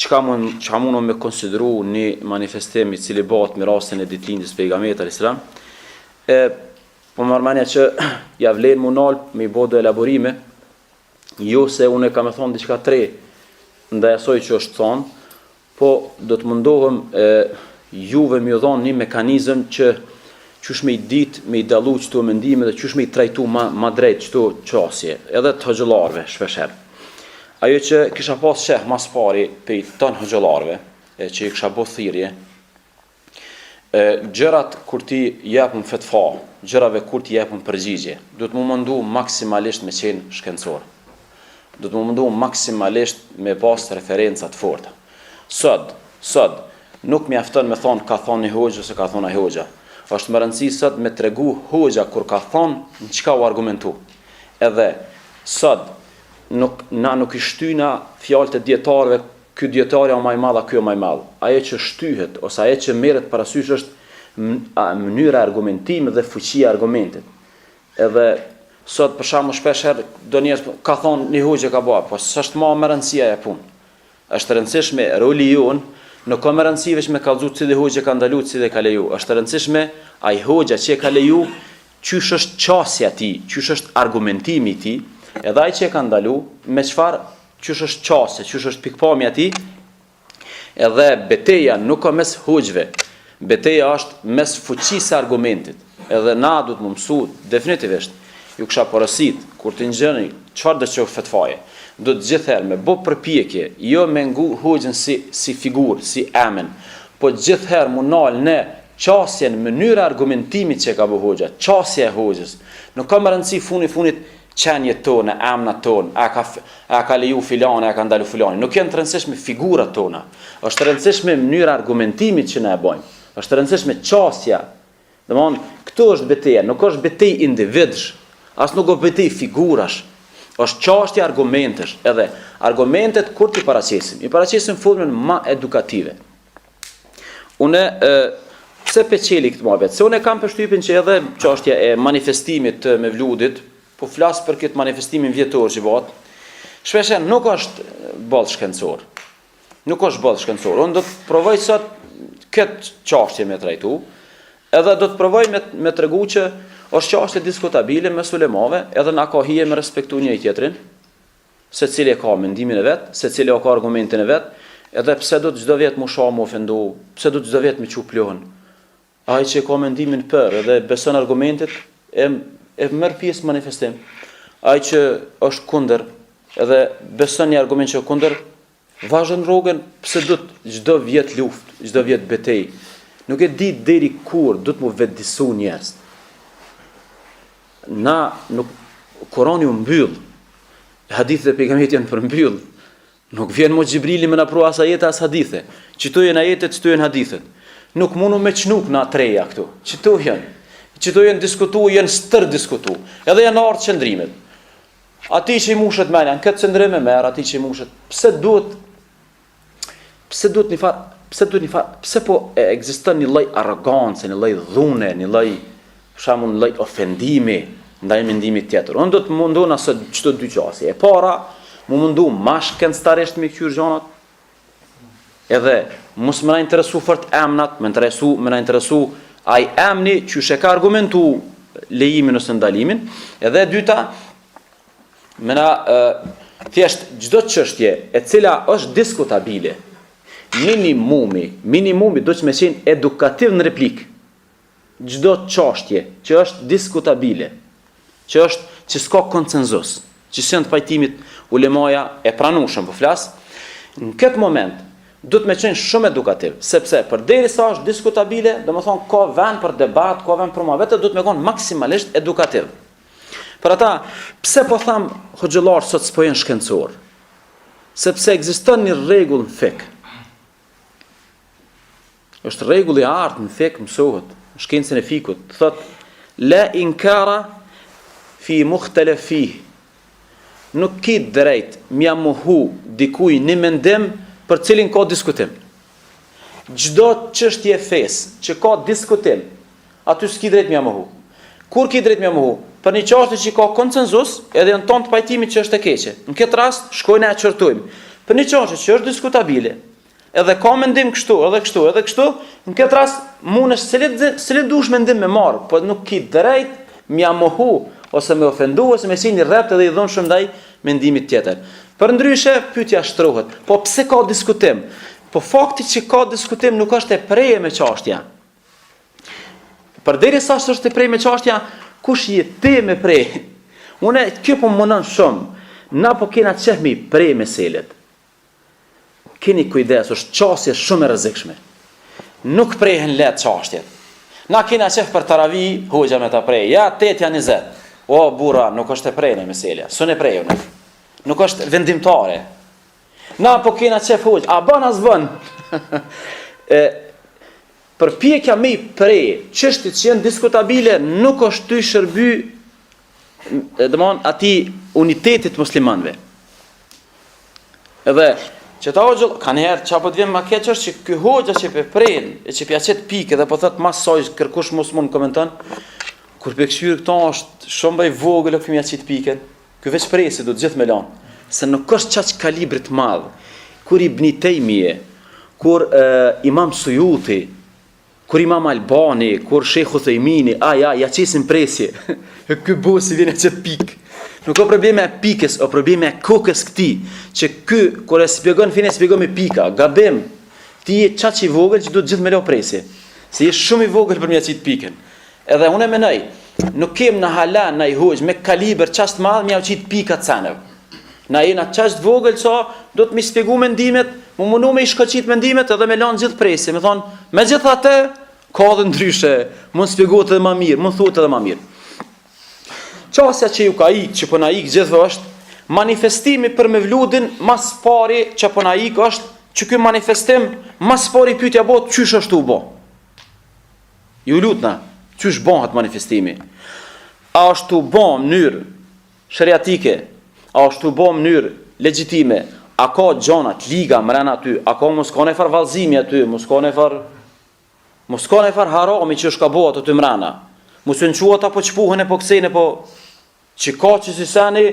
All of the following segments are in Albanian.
çka mund me konsideru një manifestim i cili bëhet me rastin e ditëlindjes pejgamberit alayhis salam. Po marrmania që ja vlen munal me i bodo elaborime, jo se unë kam e thonë diçka tre ndaj asoj që është thonë, po do të mundohem juve më dhon një mekanizëm që qysh me i dit, me i dallu çto mendime dhe qysh me i trajtu ma drejt çto qasje, edhe të hoxhallarëve shpeshherë. Ajo që kisha pas sheh mas pari pe ton hoxhallarëve, që i kisha bë thirrje, gjërat kur ti japun fetva, gjërave kur ti japun përgjigje, do të më mundu maksimalisht me qenë shkencor. Do të më mundu maksimalisht me pas referenca të forta. Sot nuk mjafton me thonë ka thonë një hoxha ose ka thonë ai hoxha. Është më rëndësi sot me tregu hoxha kur ka thonë në çka u argumentu. Edhe sot na nuk i shtyna fjalët e dietarëve, ky dietari është më i madh, ky është më i madh. Ajo që shtyhet ose ajo që merret parasysh është mënyra argumentimi dhe fuqia e argumentit. Edhe sot për shkakun shpeshherë do njerëz ka thonë një hoxhë ka bëu, po s'është më rëndësia e punë. Është rëndësishme roli jon, nuk ka më rëndësi veç me kallëzu cili hoxhë ka ndaluar, cili ka leju. Është rëndësishme ai hoxha që ka leju, çysh është çësia e tij, çysh është argumentimi i tij, edhe ai që ka ndaluar, me çfarë çysh është çësia, çysh është pikpamja e tij. Edhe betejë nuk ka mes hoxhëve. Betejë është mes fuqisë së argumentit. Edhe na duhet të mësu definitivisht. Ju kisha porosit kur të ngjeni çfarë do të qoftë fetfaje. Do të gjithherë me bë përpjekje, jo me ngu hoxhën si figurë, si emën, po gjithherë munal në qasjen, mënyra argumentimit që ka bë hoxha, qasja e hoxhës. Nuk ka më rëndësi funit qenjet tona, emnat tona, a ka leju filani, a ka ndalu filani. Nuk janë të rëndësishme figurat tona. Është rëndësishme mënyra argumentimit që ne e bëjmë. Është rëndësishme qasja. Domthon, këtu është betejë, nuk është betejë individësh, as nuk është betejë figurash. Është çështje argumentesh, edhe argumentet kur ti paraqesim. I paraqesim formën më edukative. Unë pse peçeli këtë mohabet? Se unë kam përshtypjen që edhe çështja e manifestimit të Mevludit, po flas për këtë manifestimin vjetor që bëhet, shpesh nuk është boll shkencor. Nuk është boll shkencor. Unë do të provoj sot këtë çështje me trajtu, edhe do të provoj me tregu që është çështje diskutabile mes ulemave, edhe na ka hije me respektu njëri tjetrin, secili ka mendimin e vet, secili ka argumentin e vet, edhe pse do të çdo vjet më shoh më ofendu, pse do të çdo vjet më çu plon. Ai që ka mendimin për edhe beson argumentet e merr pjesë manifestim. Ai që është kundër edhe beson një argument që kundër, vazhdon rrugën, pse do të çdo vjet luftë, çdo vjet betejë. Nuk e di deri kur do të më vetdisu njerëz. Na nuk Kurani u mbyll. Hadithet e pejgamberit janë përmbyll. Nuk vjen mo Xhibrili me na pru as ajete as hadithe. Çto janë ajetet, çto janë hadithet. Nuk mundu me çnuk na treja këtu. Çto janë diskutu, janë stër diskutu. Edhe janë ardhur qendrimet. Ati që i mushet mendja, në këtë qendrim e merr, ati që i mushet. Pse po ekziston një lloj arrogancë, një lloj dhune, një lloj shamun lloj ofendimi ndaj mendimit tjetër. Unë do të mundona se çdo dy qasje. E para, më mundu ma shkencëtarisht me këtyr gjanat. Edhe mos më na interesu fort emnat, më na interesu ai emni që e ka argumentu lejimin ose ndalimin. Edhe e dyta, më na thjesht çdo çështje e cila është diskutabile. Minimumi do të më qenë edukativ në replik. Çdo çështje që është diskutabile, që s'ka konsenzus, që janë të pajtimit ulemaja e pranueshëm po flas, në këtë moment do të më qenë shumë edukativ, sepse përderisa është diskutabile, domethënë ka vend për debat, ka vend për mohabet, do të më qenë maksimalisht edukativ. Për ata, pse po tham hoxhallar sot s'po janë shkencor? Sepse ekziston një rregull në fik. Është rregulli i artë në fik mësohet. Shkencën e fikut thot la inkara fi mukhtalaf fihi. Nuk ki drejt mja mohu dikuj një mendim për cilin ka diskutim. Çdo çështje fesë që ka diskutim, aty s'ki drejt mja mohu. Kur ki drejt mja mohu? Për një çështje që ka konsenzus, edhe në ton të pajtimit që është e keqe. Në këtë rast shkojnë e çortojmë. Për një çështje që është diskutabile, edhe ka mendim kështu, edhe kështu, në këtë rast mundesh se dush mendim me marr, po nuk ki drejt m'ia mohu ose me ofendu ose me sini rrept edhe i dhon shumë ndaj mendimit tjetër. Përndryshe pyetja shtrohet, po pse ka diskutim? Po fakti që ka diskutim nuk është e preje me çështja. Përderisa është e preje me çështja, kush je ti me prej? Unë kjo po mënon shumë. Na po kena qef me prej meselet. Keni kujdes, është çështje shumë e rrezikshme. Nuk prehen lehtë çështjet. Na kena qef për taravi, hoxha me ta prej. Ja 8 janë 20. O burra, nuk është e prejnë meselja. S'u prej unë. Nuk është vendimtare. Na po kena qef hoxha, a bën as bën. Përpjekja me prej çështjet që janë diskutabile nuk është ty shërby ati unitetit muslimanëve. Edhe që ta hoxha kanë herë çapo të vjen më keq është që ky hoxha që pe pren e që pja qet pikë dhe po thot mas soj kërkush mos mund komenton kur pe këshyr këto është shumë i vogël ky mja qet pikën. Ky veç presi do të gjithë me lan se nuk është çaq kalibrit të madh. Kur Ibn Taymije, kur Imam Suyuti, kur Imam Albani, kur Sheikh Uthaymini, ja qesin presje. Ky bosi vjen çet pikë. Nuk ka probleme e pikës, o probleme e kokës këti, që ky, kur e spjegon, fine spjegon me pika, gabim, ti je qaq i vogël që du të gjithë me lo presje, se je shumë i vogël për mja qitë pikën. Edhe unë e menoj, nuk kem në halan, në i hoqë, me kaliber qast madhë, mja qitë pika të sanëv. Na jena qast vogël, so, do të mi spjegu mendimet, mu mundu me i shkoqit mendimet, edhe me lanë gjithë presje, me thonë, me gjithë atë, ka dhe ndryshe, mund spjegot edhe ma mirë, mund thot edhe ma mirë. Qasja që ju ka ikë, që përna ikë gjithve është manifestimi për me vludin mas pari që përna ikë është që kjo manifestim mas pari pyetja bot qysh është u bo. Ju lutna, qysh bo atë manifestimi? A është u bo mënyrë shariatike? A është u bo mënyrë legjitime? A ka gjonat, liga, mrena aty? A ka mos ka nefar valzimi aty? Mos ka nefar harami që është ka bo atë të mrena? Mos në quat apo qpuhën e po kësejnë po që ka që si sani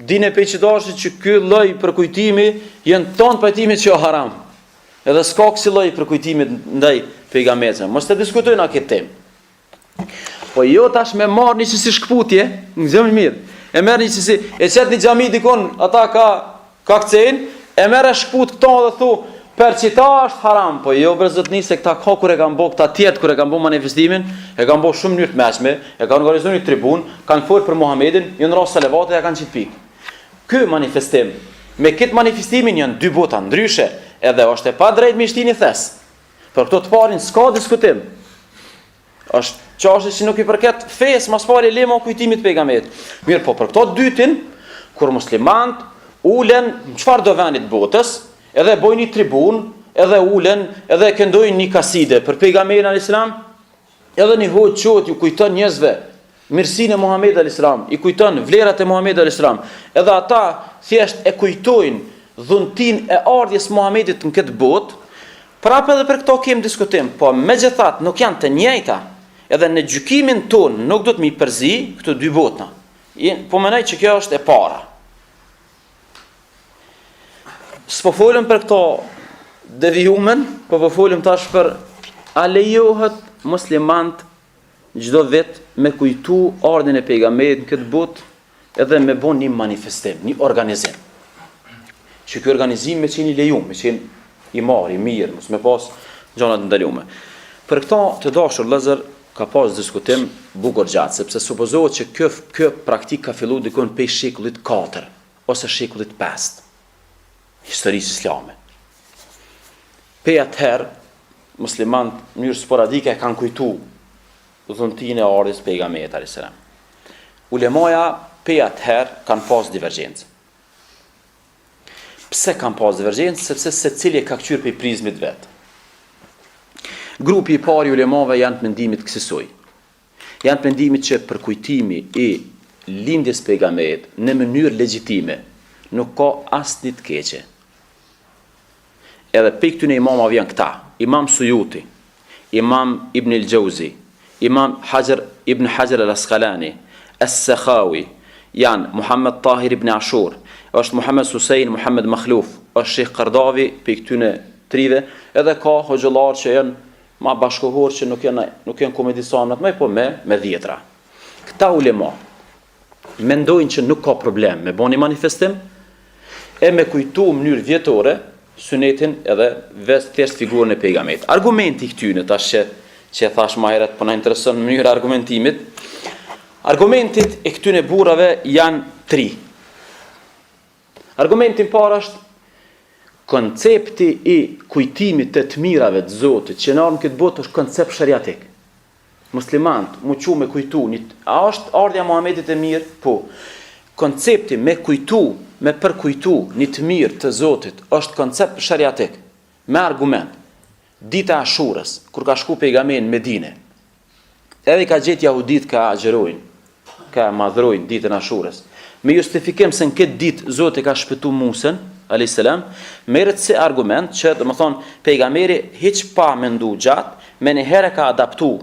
dine pe që dashtë që ky lloj përkujtimi jenë tonë pajtimit që o haram. Edhe s'ka kësi lloj përkujtimit ndaj pejgamberëve. Mos të diskutojnë a këtë temë. Po jo tash me marrë një qësi shkputje, në gjëmë mirë, e merë një qësi, e qëtë një gjami dikon, ata ka këcejnë, e merë e shkput këto dhe thu, për qita është haram, po jo brezët një se këta ka kur e kam bo, këta tjetë kur e kam bo manifestimin, e kam bo shumë njërë të meshme, e kanë organizuar një tribun, kanë folë për Muhammedin, jënë rrasë salavatë e kanë qitë pikë. Ky manifestim, me këtë manifestimin janë dy bota ndryshe, edhe është e pa drejt me shtini thes. Për këto të parin s'ka diskutim. Është çështje që nuk i përket fesë, mas pari lema kujtimit pejgamberit. Mirë, po për këto dytin, kur muslimant ulen në çfarë do vendit botës, edhe bojnë një tribun, edhe ulen, edhe këndojnë një kaside për pejgamberin alayhis salam, edhe një hoqë qot ju kujton njerëzve mirësinë e Muhamedit alayhis salam, i kujton vlerat e Muhamedit alayhis salam, edhe ata thjesht e kujtojnë dhuntin e ardhjes Muhamedit në këtë botë. Prapë edhe për këto kem diskutim, po megjithatë nuk janë të njëjta. Edhe në gjykimin ton nuk do të mi përzi këto dy botna. Po mendoj që kjo është e para. S'po folëm për këto devijumen, po folëm tash për a lejohet muslimant çdo vit me kujtu ardhin e pejgamberit në këtë botë edhe me bën një manifestim, një organizim. Që ky organizim me qenë i lejuar, me qenë i marr, i mirë, mos me pas gjëra të ndaluara. Për këto të dashur vëllezër ka pas diskutim bukur gjatë, sepse supozohet që kjo praktik ka filluar dikon prej shekullit 4 ose shekullit 5 historisë islame. Pe atëherë muslimanët në mënyrë sporadike kanë kujtu dhuntinë e ardhjes pejgamberit alayhis salam. Ulemaja pe atëherë kanë pas divergjencë. Pse kanë pas divergjencë? Sepse secili ka kthyer pe prizmit vet. Grupi i parë i ulemave janë të mendimit kësaj. Janë të mendimit që përkujtimi i lindjes pejgamberit në mënyrë legjitime nuk ka asnjë të keqe. Edhe pe këtyre imamave janë këta: Imam Suyuti, Imam Ibn al-Jauzi, Imam Ibn Hajar al-Asqalani, As-Sakhawi, janë Muhammad Tahir ibn Ashur, është Muhammad Husain, Muhammad Makhluf, është Sheikh Qardawi, pe këtyre trive, edhe ka hoxhallar që janë ma bashkohor që nuk janë komedisanat më, po me dhjetra. Këta ulema mendojnë që nuk ka problem me bani manifestim e me kujtu në mënyrë vjetore sunetin edhe thjesht figurën e pejgamberit. Argumenti këtyne tash që e thash më herët, po na intereson në mënyrë argumentimit. Argumentit e këtyne burrave janë 3. Argumentin parë është koncepti i kujtimit të mirave të Zotit, që në këtë botë është koncept shariatik. Muslimant, mu që me kujtu, a është ardhja Muhamedit e mirë? Po. Koncepti me kujtu, me përkujtu një të mirë të Zotit, është koncept shariatik, me argument. Dita e Ashurës, kur ka shku pejgamberi në Medinë, edhe ka gjetë jahudit ka agjerojnë, ka madhrojnë ditën e Ashurës. Me justifikim se në këtë ditë Zoti ka shpëtu Musën, a.s. merret si argument që, do të thonë, pejgamberi hiç pa mendu gjatë, me një herë ka adaptu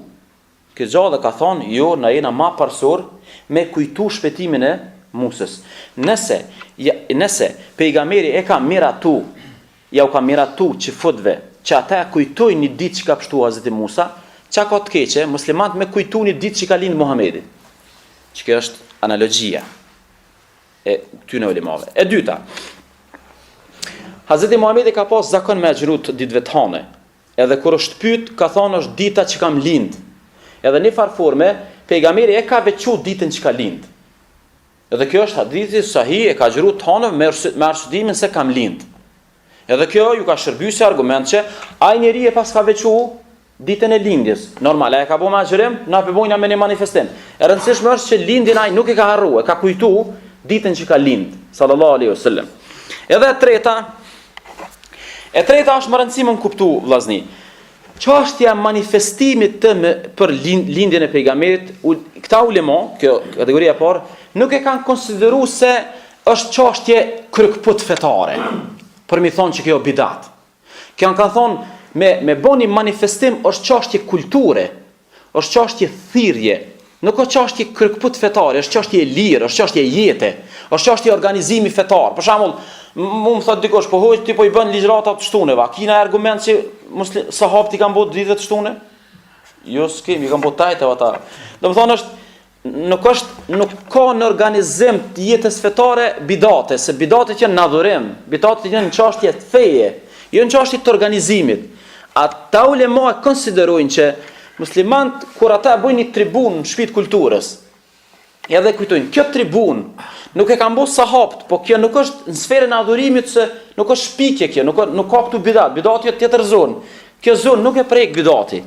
këtë gjallë dhe ka thonë, jo, na jena ma parsor me kujtu shpëtimin e Musës. Nëse pejgamberi e ka miratu, ja u ka miratu që futve, që ata kujtojnë një ditë që ka pështu Hazreti Musa, që ka të keqe, muslimat me kujtu një ditë që ka lind Muhamedi. Që kjo është analogjia e tyne ulemave. E dyta, Hazreti Muhamedi ka pas zakon me agjërut ditëve të hane, edhe kur është pyet, ka thonë është dita që kam lind. Edhe një farforme, pejgamberi e ka veçu ditën që ka lind. Edhe kjo është hadithi sahih, e ka agjërut të hane me arsyetimin se kam lind. Edhe kjo ju ka shërbyer si argument që ai njeri e pas ka veçu ditën e lindjes. Normal, ai ka bëu me agjërim, na përbojna me një manifestim. E rëndësishme është që lindin ai nuk e ka harruar, e ka kujtu ditën që ka lind, sallallahu alaihi wasallam. Edhe e treta është më rëndësishme në kuptu, vllazni. Çështja manifestimit për lindjen e pejgamberit, këta ulema, kjo kategoria e parë, nuk e kanë konsideruar se është çështje kërkput fetare. Për mi thonë që kjo bidat. Kjo kanë thonë me boni manifestim është çështje kulture, është çështje thirrje, nuk është çështje kërkput fetare, është çështje lirë, është çështje jete, është çështje organizimi fetar. Për shembull, mu më thot dikush, po hoj ti po i bën ligjërata të shtuneve. Kina argument që sahabët i kanë bërë ditë të shtune? Jo, s'kemi, i kanë bërë tajtëve ata. Domethënë nuk ka në organizim të jetës fetare bidate, se bidatet janë në adhurim, bidatet janë në çështje të feje, jo në çështje të organizimit. Ata ulema konsiderojnë që muslimanët kur ata bëjnë një tribun në shtëpitë kulturës, edhe kujtojnë, kjo tribun nuk e kanë bërë sahabët, po kjo nuk është në sferën e adhurimit, se nuk është shpikje kjo, nuk ka këtu bidat, bidati është tjetër zonë. Kjo zonë nuk e prek bidati.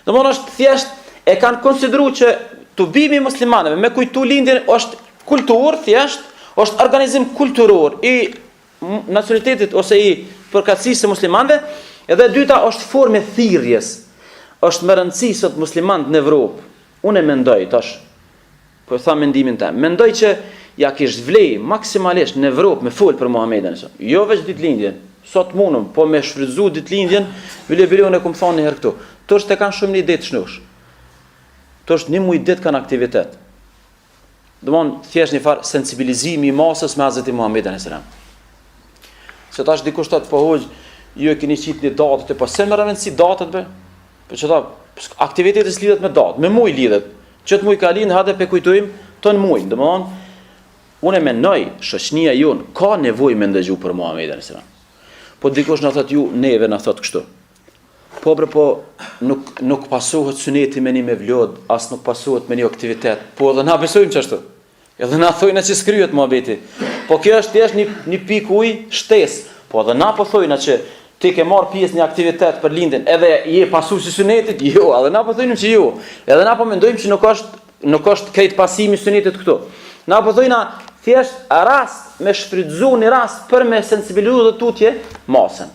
Domthonë është thjesht e kanë konsideruar që të bimi muslimanëve me kujtu lindjen është kulturë, thjesht është organizim kulturor i nacionalitetit ose i përkatësisë së muslimanëve, edhe dyta është formë thirrjes. Është më rëndësishme sot muslimanët në Evropë. Unë e mendoj tash, po e tham mendimin tim. Mendoj që ja kish vlej maksimalisht në Evropë me fol për Muhamedit. Jo veç ditëlindjen. Sot mundum, po me shfrytzu ditëlindjen, unë e kum thonë herë këtu. Tosh të kanë shumë një ditë shnush. Tosh një muj ditë kanë aktivitet. Domthon thjesht një farë sensibilizimi i masës me Hazreti Muhamedit sallallahu alaihi wasallam. Se tash dikush thot po hoj, ju e keni qitë një datë, po se më rëndësi datët be? Po çfarë aktiviteti lidhet me datë, me muj lidhet. Çet muj ka lind, hajde pe kujtojmë ton muj. Domthon unë mendoj shoqënia jon ka nevojë me ndëgju për Muhamedit sallallahu alaihi wasallam. Po dikush na thot ju neve na thot kështu. Po nuk pasohet suneti me një me vlod, as nuk pasohet me një aktivitet. Po edhe na besojmë çashtu. Edhe na thojnë që skryhet Muhameti. Po kjo është thjesht një pikë ujë shtesë. Po edhe na po thojnë që ti ke marr pjesë në aktivitet për lindjen, edhe je pasuesi i sunetit? Jo, edhe na po thojnë që jo. Edhe na po mendojmë që nuk është krejt pasimi i sunetit këtu. Na po thojnë thjesht rast me shfrytëzu një rast për me sensibilizuar dhe tutje masën.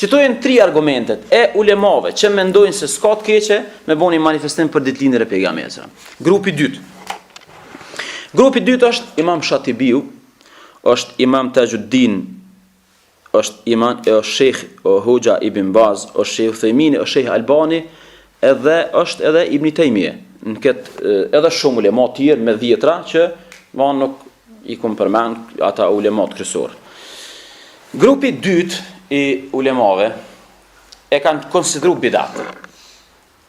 Citojnë 3 argumentet e ulemave që mendojnë se s'ka të keqe me bëni manifestim për ditëlindjen e pejgamberit. Grupi 2. Grupi 2 është Imam Shatibiu, është Imam Tajuddin, është Imam Sheikh Hoxha Ibn Baz, është Sheikh Uthaymin, është Sheikh Albani, edhe është edhe Ibn Taymije. Në këtë edhe shumë ulema të tjerë me 10 që nuk i kum përmend ata ulemat kryesor. Grupi 2 i ulemave e kanë konsideru bidat.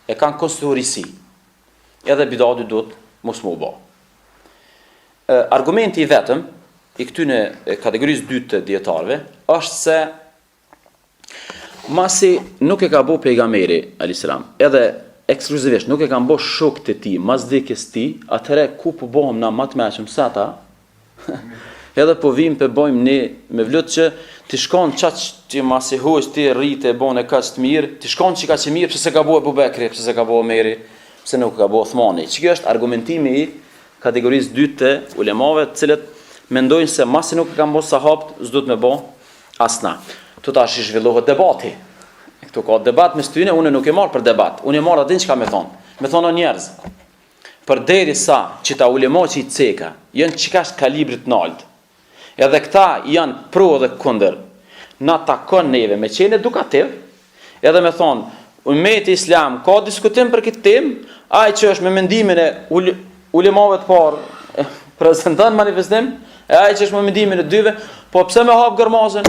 E kanë konsideru risi. Edhe bidati duhet mos më u bë. Argumenti i vetëm i këtyne kategorisë dytë të dietarëve është se masi nuk e ka bo pejgamberi a.s. edhe ekskluzivisht nuk e kanë bo shokët e tij mas vdekjes tij, atëherë ku po bëhem na më të mëshëm se ata? Edhe po vim pe bojmë ne me vlut që ti shkon çaq ti masi hoç ti rritë e bën e kaq të mirë, ti shkon çka që mirë, pse se ka bo Abu Bekri, pse se ka bo Omeri, pse nuk ka bo Uthmani. Kjo është argumentimi i kategorisë dytë të ulemave, të cilët mendojnë se masi nuk e kanë bo sahabët, s'duhet me bo asna. Tu tash i zhvillohet debati. Këtu ka debat mes tyre, unë nuk e marr për debat. Unë e marr atë çka më thon. Më thonë njerëz. Përderisa që ta ulemo që i ceka, janë çikash kalibrit nalt. Edhe këta janë pro dhe kundër. Na takon neve me qenë edukativ, edhe me thonë, ummeti islam ka diskutim për këtë temë, ai që është me mendimin e ulemave të parë prezanton manifestim, e ai që është me mendimin e dyve, po pse me hap gërmazën?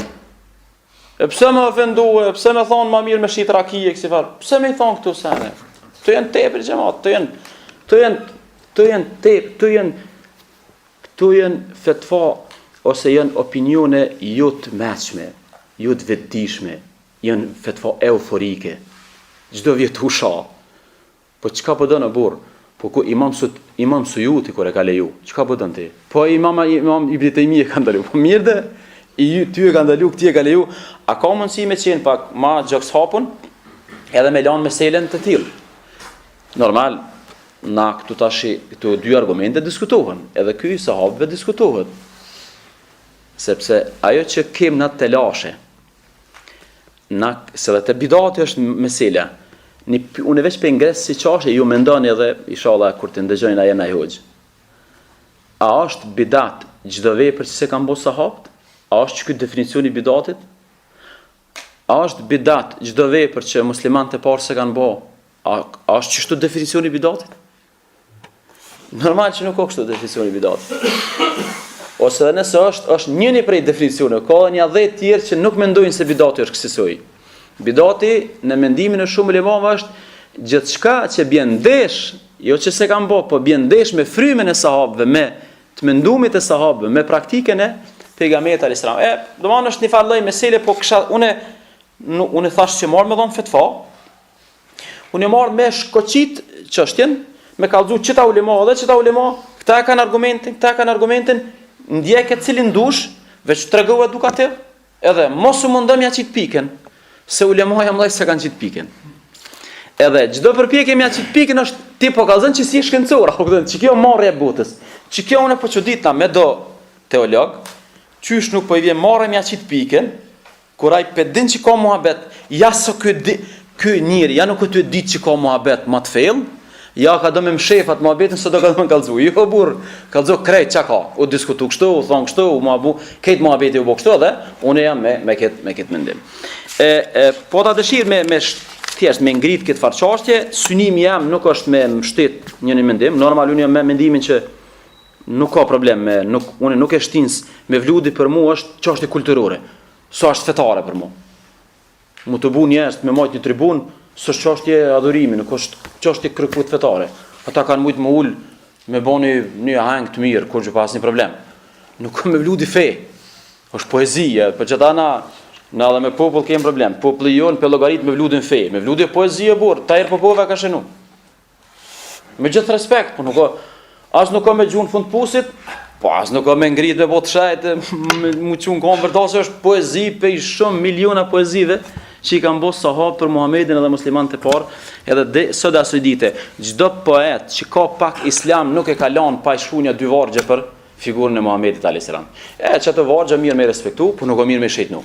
E pse me ofendue, pse me thonë ma mirë me shit rakije, kësi farë, pse me i thonë këtu sene? Të janë tepër xhamat, të janë fetva, ose janë opinione jo të mëshme, jo të vetëdijshme, janë fetva euforike. Çdo vjet husha. Po çka po don burr? Po ku Imam Suyuti kur e ka leju, çka po don ti? Po Imam Ibn Taymije ka ndalu. Po mirë dhe ty e ka ndalu, ti e ka leju. A ka mundësi me qenë pak ma gjoks hapun, edhe me lanë meselen të tillë? Normal, na këtu tashi këtu dy argumente diskutohen, edhe ky sahabëve diskutohet. Sepse ajo që kem në të lashe, se dhe të bidati është mesela, unë veç për ingres si qashe, ju me ndoni edhe, inshallah, kur të ndëgjojnë a jena i hoqë. A është bidat gjdo vepër që se kanë bo sahabët? A është që këtë definicioni bidatit? A është bidat gjdo vepër që musliman të parë se kanë bo? A është qështu definicioni bidatit? Normal që nuk o kështu definicioni bidatit. Ose dhe nëse është njëni prej definicione, ka dhe një 10 tjerë që nuk mendojnë se bidati është kësisoj. Bidati, në mendimin e shumë ulemave është gjithçka që bjen ndesh, jo që se kanë bo, po bjen ndesh me frymen e sahabëve, me të mendumit e sahabëve, me praktiken e pejgamberit alayhis salam. Domethënë është një farë lloj mesele, po unë thash që marr me dhon fetva. Unë marr me shkoçit çështjen, me kallëzu çita ulema dhe çita ulema, këta kanë argumentin, ndjek e cilin dush, veç të regova edukativ, edhe mos u mundëm ja qitë piken, se ulemoja mëllaj se kanë qitë piken. Edhe gjdo përpjekje mja qitë piken është ti po kalëzën që si shkencora, që kjo marrë e butës, që kjo unë e po që ditna me do teolog, qysh nuk po i vje marrë mja qitë piken, kur ai pedin që ka muhabet, ja so kjo njëri, ja nuk këtë e dit që ka muhabet ma të fejlë, ja ka do me mshefat muhabetin se do ka do me kalzu. Jo burr, kalzu krejt çka ka. U diskutu kështu, u thon kështu, u muhabu, këtë muhabeti u bë kështu edhe unë jam me këtë mendim. Po ta dëshir me thjesht me ngrit këtë farçështje, synimi jam nuk është me mbështet një mendim. Normal unë jam me mendimin që nuk ka problem me unë nuk e shtins me vludi për mua është çështje kulturore. Sa është fetare për mua. Mu të bu njerëz me majt një tribun, së çështje adhurimi, nuk është çështje kërkut fetare. Ata kanë mujt më ul me boni një aheng të mirë, kur që pas një problem. Nuk ka me vludi fe. Është poezia, për që ta na edhe me popull kemë problem. Populli jon për llogarit me vludin fe. Me vludi poezia burr, ta herë popova ka shenu. Me gjithë respekt, po nuk ka as nuk ka me gjun fund pusit, po as nuk ka me ngrit me bot shajt, mu çun konvertose është poezi pe shumë miliona poezive që i kanë bosë sahabë për Muhammedin edhe musliman të parë, edhe sot asoj dite, gjdo poet që ka pak islam nuk e ka lanë pa i shkruaj 2 vargje për figurën e Muhammedit alayhis salam. Që ato vargje mirë me respektu, por nuk o mirë me shejtnu.